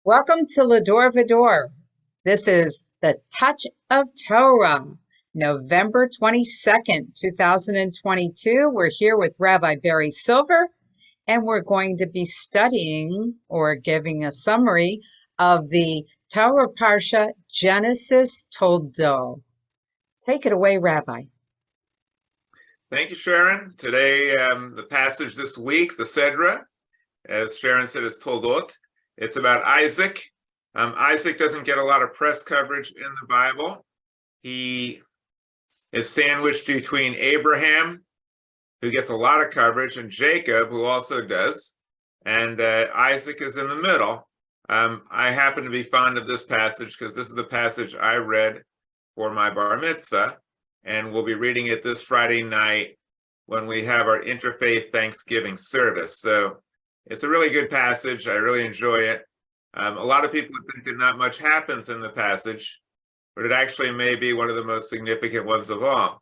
Welcome to Va-Dor. This is the Touch of Torah, November 22nd, 2022. We're here with Rabbi Barry Silver, and we're going to be studying or giving a summary of the Torah parasha Genesis Toldot. Take it away, Rabbi. Thank you, Sharon. Today, the passage this week, the Sedra, as Sharon said, is Toldot. It's about Isaac. Isaac doesn't get a lot of press coverage in the Bible. He is sandwiched between Abraham, who gets a lot of coverage, and Jacob, who also does. And Isaac is in the middle. I happen to be fond of this passage because this is the passage I read for my bar mitzvah. And we'll be reading it this Friday night when we have our interfaith Thanksgiving service. So it's a really good passage. I really enjoy it. A lot of people think that not much happens in the passage, but it actually may be one of the most significant ones of all.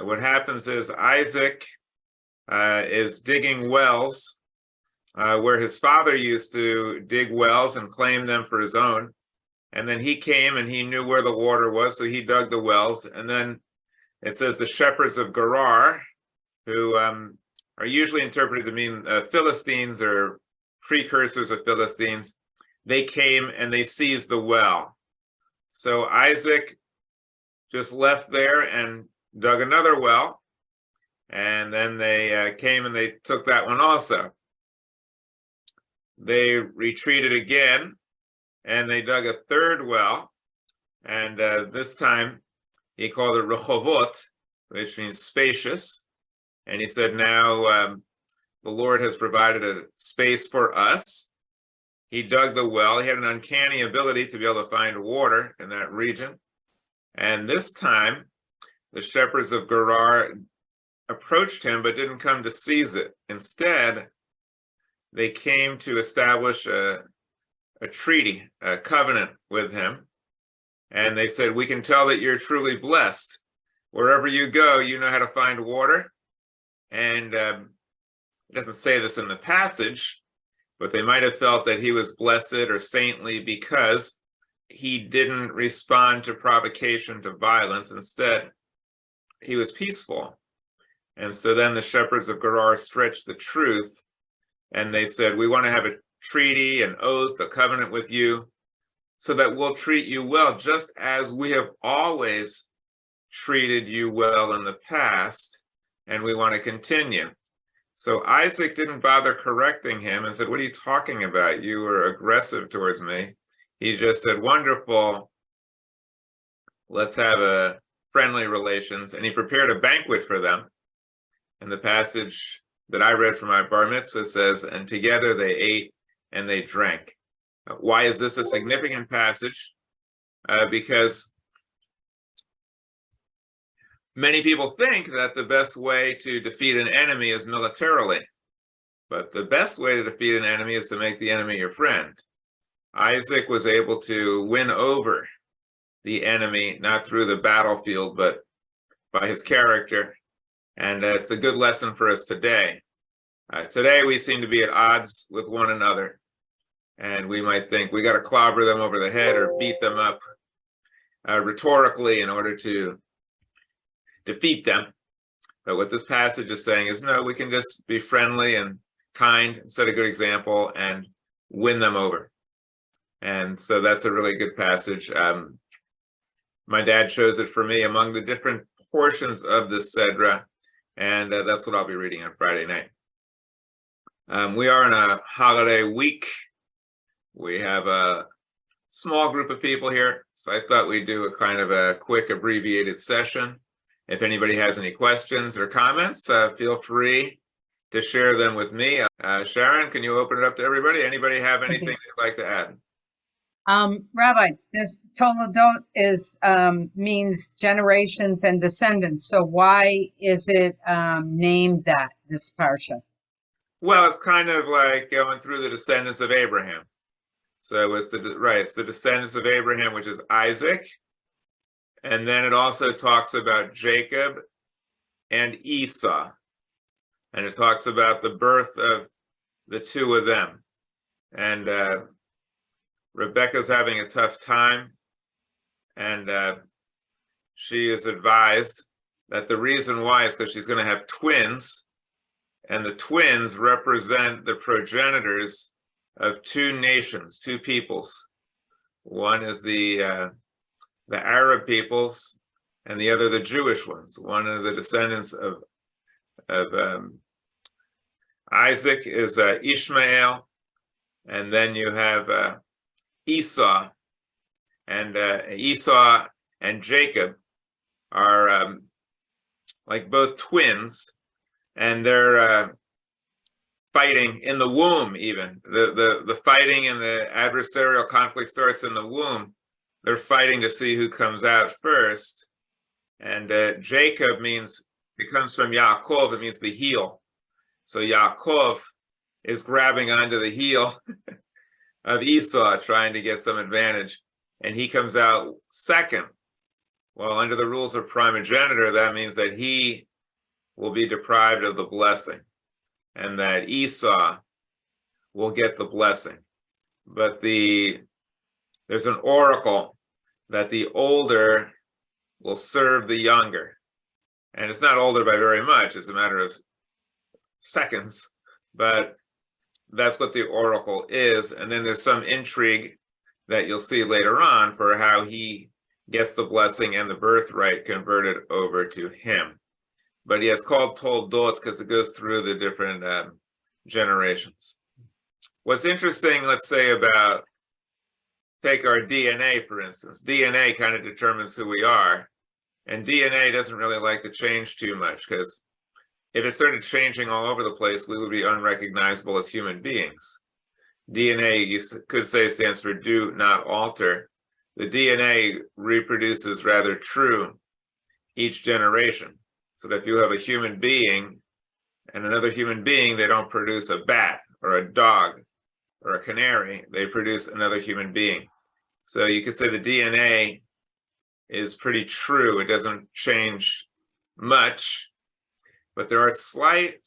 What happens is Isaac is digging wells where his father used to dig wells and claim them for his own. And then he came and he knew where the water was, so he dug the wells. And then it says the shepherds of Gerar, who are usually interpreted to mean Philistines or precursors of Philistines, they came and they seized the well. So Isaac just left there and dug another well, and then they came and they took that one also. They retreated again, and they dug a third well, and this time he called it Rehovot, which means spacious. And he said, now the Lord has provided a space for us. He dug the well. He had an uncanny ability to be able to find water in that region. And this time, the shepherds of Gerar approached him, but didn't come to seize it. Instead, they came to establish a treaty, a covenant with him. And they said, we can tell that you're truly blessed. Wherever you go, you know how to find water. And it doesn't say this in the passage, but they might have felt that he was blessed or saintly because he didn't respond to provocation, to violence. Instead, he was peaceful. And so then the shepherds of Gerar stretched the truth, and they said, we want to have a treaty, an oath, a covenant with you, so that we'll treat you well, just as we have always treated you well in the past, and we want to continue. So Isaac didn't bother correcting him and said, what are you talking about? You were aggressive towards me. He just said, wonderful, let's have a friendly relations. And he prepared a banquet for them. And the passage that I read from my bar mitzvah says, and together they ate and they drank. Why is this a significant passage? Because many people think that the best way to defeat an enemy is militarily, but the best way to defeat an enemy is to make the enemy your friend. Isaac was able to win over the enemy, not through the battlefield, but by his character. And it's a good lesson for us today. Today, we seem to be at odds with one another. And we might think we got to clobber them over the head or beat them up rhetorically in order to defeat them. But what this passage is saying is, no, we can just be friendly and kind, set a good example, and win them over. And so that's a really good passage. My dad chose it for me among the different portions of the Sedra, and that's what I'll be reading on Friday night. We are in a holiday week. We have a small group of people here, so I thought we'd do a kind of a quick abbreviated session. If anybody has any questions or comments, feel free to share them with me. Sharon, can you open it up to everybody? Anybody have anything they'd like to add? Rabbi, this Toldot is means generations and descendants. So why is it named that, this parsha? Well, it's kind of like going through the descendants of Abraham. So it's the descendants of Abraham, which is Isaac. And then it also talks about Jacob and Esau. And it talks about the birth of the two of them. And Rebecca's having a tough time, and she is advised that the reason why is because she's going to have twins, and the twins represent the progenitors of two nations, two peoples. One is the Arab peoples, and the other the Jewish ones. One of the descendants of Isaac is Ishmael, and then you have Esau, and Esau and Jacob are like both twins, and they're fighting in the womb. Even the fighting and the adversarial conflict starts in the womb. They're fighting to see who comes out first, and Jacob means, it comes from Yaakov, it means the heel. So Yaakov is grabbing onto the heel of Esau, trying to get some advantage, and he comes out second. Well, under the rules of primogeniture, that means that he will be deprived of the blessing, and that Esau will get the blessing. But there's an oracle that the older will serve the younger. And it's not older by very much, it's a matter of seconds, but that's what the oracle is. And then there's some intrigue that you'll see later on for how he gets the blessing and the birthright converted over to him. But he is called Toldot because it goes through the different generations. What's interesting, let's say, about, take our DNA, for instance. DNA kind of determines who we are. And DNA doesn't really like to change too much, because if it started changing all over the place, we would be unrecognizable as human beings. DNA, you could say, stands for do not alter. The DNA reproduces rather true each generation. So that if you have a human being and another human being, they don't produce a bat or a dog or a canary, they produce another human being. So you could say the DNA is pretty true. It doesn't change much, but there are slight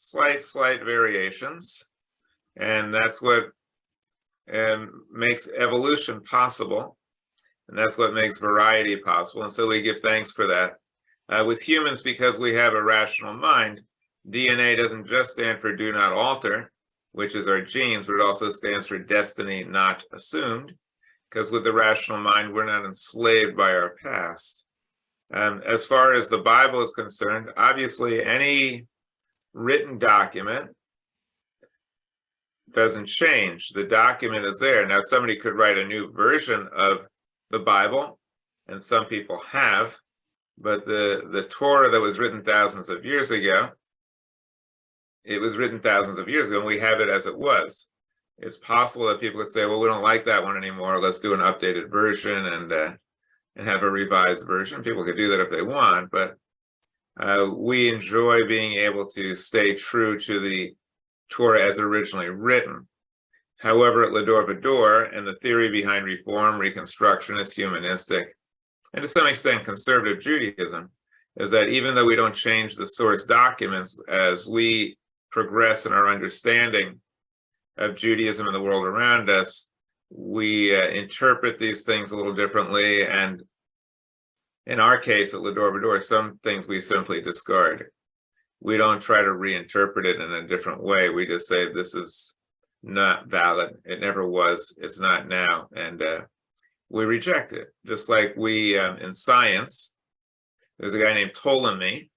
variations, and that's what makes evolution possible, and that's what makes variety possible. And so we give thanks for that. With humans, because we have a rational mind, DNA doesn't just stand for do not alter, which is our genes, but it also stands for destiny not assumed, because with the rational mind, we're not enslaved by our past. As far as the Bible is concerned, obviously any written document doesn't change. The document is there. Now, somebody could write a new version of the Bible, and some people have, but the Torah that was written thousands of years ago, it was written thousands of years ago, and we have it as it was. It's possible that people could say, well, we don't like that one anymore. Let's do an updated version and have a revised version. People could do that if they want, but we enjoy being able to stay true to the Torah as originally written. However, at Va-Dor, and the theory behind Reform, Reconstructionist, Humanistic, and to some extent conservative Judaism, is that even though we don't change the source documents, as we progress in our understanding of Judaism and the world around us, we interpret these things a little differently. And in our case at Va-Dor, some things we simply discard. We don't try to reinterpret it in a different way. We just say this is not valid. It never was. It's not now. And we reject it. Just like we, in science, there's a guy named Ptolemy.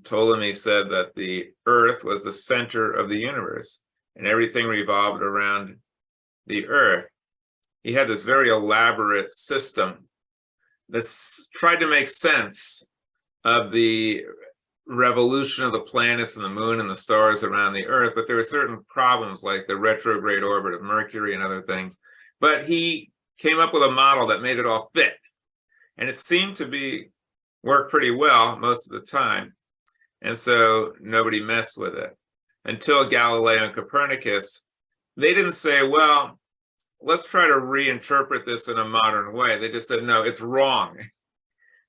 Ptolemy said that the earth was the center of the universe and everything revolved around the earth. He had this very elaborate system that tried to make sense of the revolution of the planets and the moon and the stars around the earth, but there were certain problems like the retrograde orbit of Mercury and other things. But he came up with a model that made it all fit, and it seemed to work pretty well most of the time, and so nobody messed with it until Galileo and Copernicus. They didn't say, well, let's try to reinterpret this in a modern way. They just said, no, it's wrong.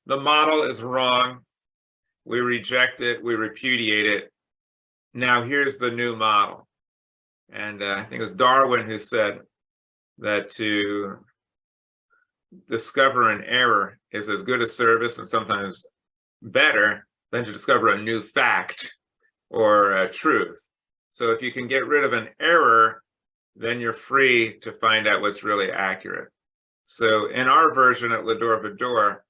The model is wrong. We reject it. We repudiate it. Now here's the new model. And I think it was Darwin who said that to discover an error is as good a service and sometimes better than to discover a new fact or a truth. So if you can get rid of an error, then you're free to find out what's really accurate. So in our version at Va-Dor,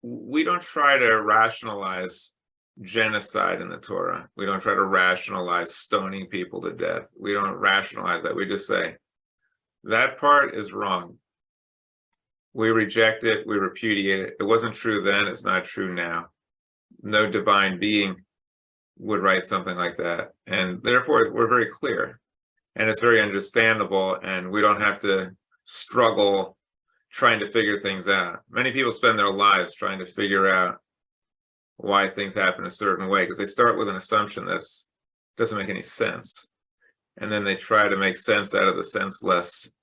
we don't try to rationalize genocide in the Torah. We don't try to rationalize stoning people to death. We don't rationalize that. We just say, that part is wrong. We reject it. We repudiate it. It wasn't true then. It's not true now. No divine being would write something like that. And therefore, we're very clear. And it's very understandable. And we don't have to struggle trying to figure things out. Many people spend their lives trying to figure out why things happen a certain way, because they start with an assumption that doesn't make any sense. And then they try to make sense out of the senseless,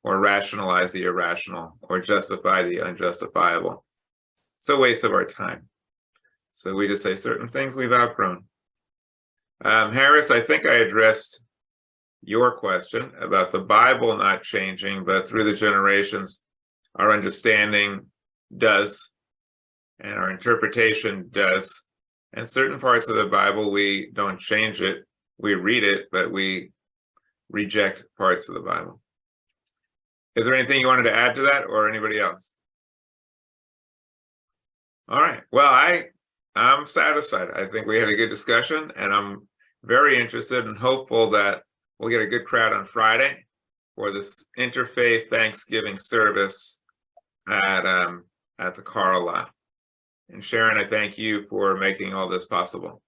or rationalize the irrational, or justify the unjustifiable. It's a waste of our time. So we just say certain things we've outgrown. Harris, I think I addressed your question about the Bible not changing, but through the generations, our understanding does, and our interpretation does. And certain parts of the Bible, we don't change it. We read it, but we reject parts of the Bible. Is there anything you wanted to add to that, or anybody else? All right. Well, I'm satisfied. I think we had a good discussion, and I'm very interested and hopeful that we'll get a good crowd on Friday for this interfaith Thanksgiving service at the Carla. And Sharon, I thank you for making all this possible.